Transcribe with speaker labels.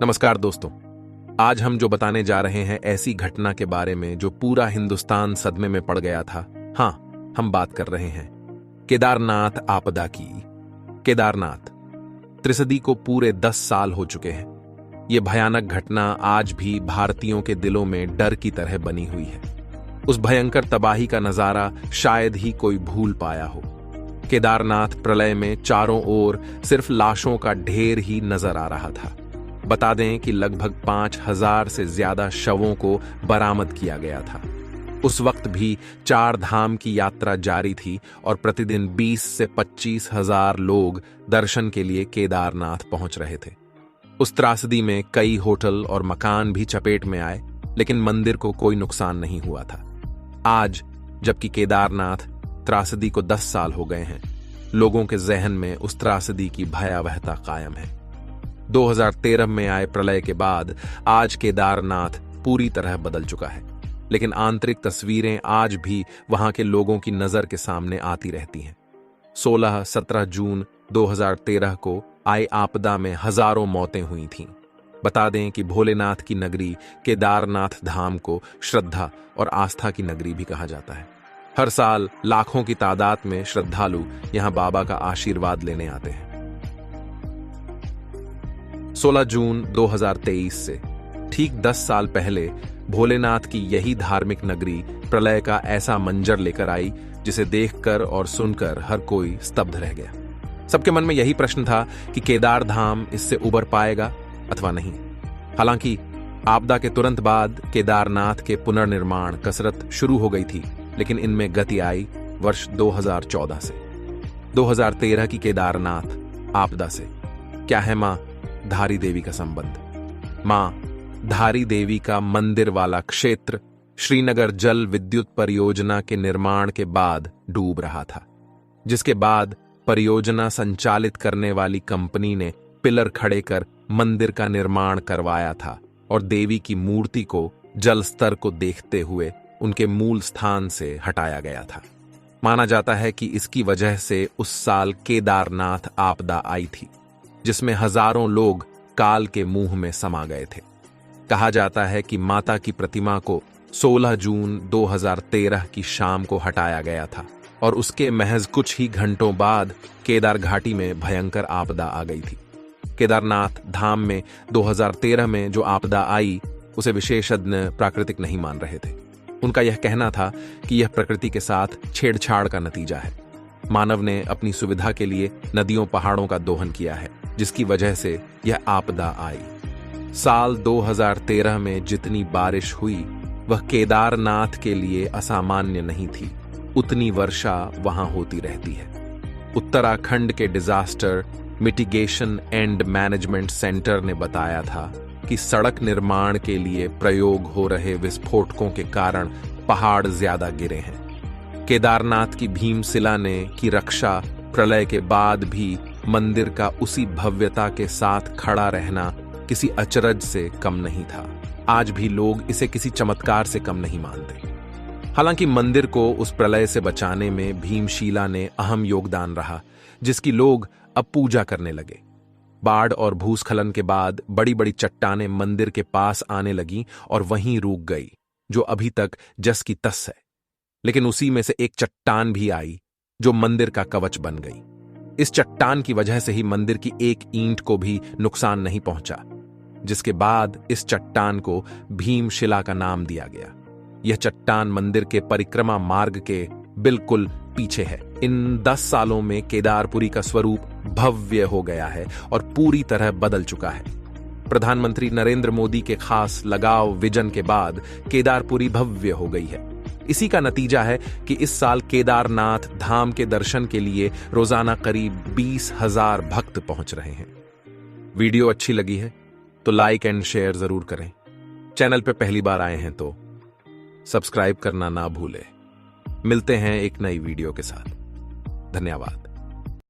Speaker 1: नमस्कार दोस्तों। आज हम जो बताने जा रहे हैं ऐसी घटना के बारे में जो पूरा हिंदुस्तान सदमे में पड़ गया था। हाँ, हम बात कर रहे हैं केदारनाथ आपदा की। केदारनाथ त्रिसदी को पूरे 10 साल हो चुके हैं। ये भयानक घटना आज भी भारतीयों के दिलों में डर की तरह बनी हुई है। उस भयंकर तबाही का नजारा शायद ही कोई भूल पाया हो। केदारनाथ प्रलय में चारों ओर सिर्फ लाशों का ढेर ही नजर आ रहा था। बता दें कि लगभग 5000 से ज्यादा शवों को बरामद किया गया था। उस वक्त भी 4 धाम की यात्रा जारी थी और प्रतिदिन 20 से 25 हजार लोग दर्शन के लिए केदारनाथ पहुंच रहे थे। उस त्रासदी में कई होटल और मकान भी चपेट में आए, लेकिन मंदिर को कोई नुकसान नहीं हुआ था। आज जबकि केदारनाथ त्रासदी को 10 साल हो गए हैं, लोगों के जहन में उस त्रासदी की भयावहता कायम है। 2013 में आए प्रलय के बाद आज केदारनाथ पूरी तरह बदल चुका है, लेकिन आंतरिक तस्वीरें आज भी वहां के लोगों की नजर के सामने आती रहती हैं। 16-17 जून 2013 को आई आपदा में हजारों मौतें हुई थीं। बता दें कि भोलेनाथ की नगरी केदारनाथ धाम को श्रद्धा और आस्था की नगरी भी कहा जाता है। हर साल लाखों की तादाद में श्रद्धालु यहां बाबा का आशीर्वाद लेने आते हैं। 16 जून 2023 से ठीक 10 साल पहले भोलेनाथ की यही धार्मिक नगरी प्रलय का ऐसा मंजर लेकर आई जिसे देखकर और सुनकर हर कोई स्तब्ध रह गया। सबके मन में यही प्रश्न था कि केदार धाम इससे उबर पाएगा अथवा नहीं। हालांकि आपदा के तुरंत बाद केदारनाथ के पुनर्निर्माण कसरत शुरू हो गई थी, लेकिन इनमें गति आई वर्ष 2014 से। 2013 की केदारनाथ आपदा से क्या है मां धारी देवी का संबंध। मां धारी देवी का मंदिर वाला क्षेत्र श्रीनगर जल विद्युत परियोजना के निर्माण के बाद डूब रहा था, जिसके बाद परियोजना संचालित करने वाली कंपनी ने पिलर खड़े कर मंदिर का निर्माण करवाया था और देवी की मूर्ति को जल स्तर को देखते हुए उनके मूल स्थान से हटाया गया था। माना जाता है कि इसकी वजह से उस साल केदारनाथ आपदा आई थी, जिसमें हजारों लोग काल के मुंह में समा गए थे। कहा जाता है कि माता की प्रतिमा को 16 जून 2013 की शाम को हटाया गया था और उसके महज कुछ ही घंटों बाद केदार घाटी में भयंकर आपदा आ गई थी। केदारनाथ धाम में 2013 में जो आपदा आई उसे विशेषज्ञ प्राकृतिक नहीं मान रहे थे। उनका यह कहना था कि यह प्रकृति के साथ छेड़छाड़ का नतीजा है। मानव ने अपनी सुविधा के लिए नदियों पहाड़ों का दोहन किया है, जिसकी वजह से यह आपदा आई। साल 2013 में जितनी बारिश हुई वह केदारनाथ के लिए असामान्य नहीं थी। उतनी वर्षा वहां होती रहती है। उत्तराखंड के disaster mitigation and management centre ने बताया था कि सड़क निर्माण के लिए प्रयोग हो रहे विस्फोटकों के कारण पहाड़ ज्यादा गिरे हैं। केदारनाथ की भीमशिला ने की रक्षा प्रलय के बाद भी मंदिर का उसी भव्यता के साथ खड़ा रहना किसी अचरज से कम नहीं था। आज भी लोग इसे किसी चमत्कार से कम नहीं मानते। हालांकि मंदिर को उस प्रलय से बचाने में भीमशिला ने अहम योगदान रहा, जिसकी लोग अब पूजा करने लगे। बाढ़ और भूस्खलन के बाद बड़ी बड़ी चट्टानें मंदिर के पास आने लगी और वहीं रुक गई, जो अभी तक जस की तस है। लेकिन उसी में से एक चट्टान भी आई जो मंदिर का कवच बन गई। इस चट्टान की वजह से ही मंदिर की एक ईंट को भी नुकसान नहीं पहुंचा, जिसके बाद इस चट्टान को भीमशिला का नाम दिया गया। यह चट्टान मंदिर के परिक्रमा मार्ग के बिल्कुल पीछे है। इन 10 सालों में केदारपुरी का स्वरूप भव्य हो गया है और पूरी तरह बदल चुका है। प्रधानमंत्री नरेंद्र मोदी के खास लगाव विजन के बाद केदारपुरी भव्य हो गई है। इसी का नतीजा है कि इस साल केदारनाथ धाम के दर्शन के लिए रोजाना करीब 20,000 भक्त पहुंच रहे हैं। वीडियो अच्छी लगी है तो लाइक एंड शेयर जरूर करें। चैनल पे पहली बार आए हैं तो सब्सक्राइब करना ना भूलें। मिलते हैं एक नई वीडियो के साथ। धन्यवाद।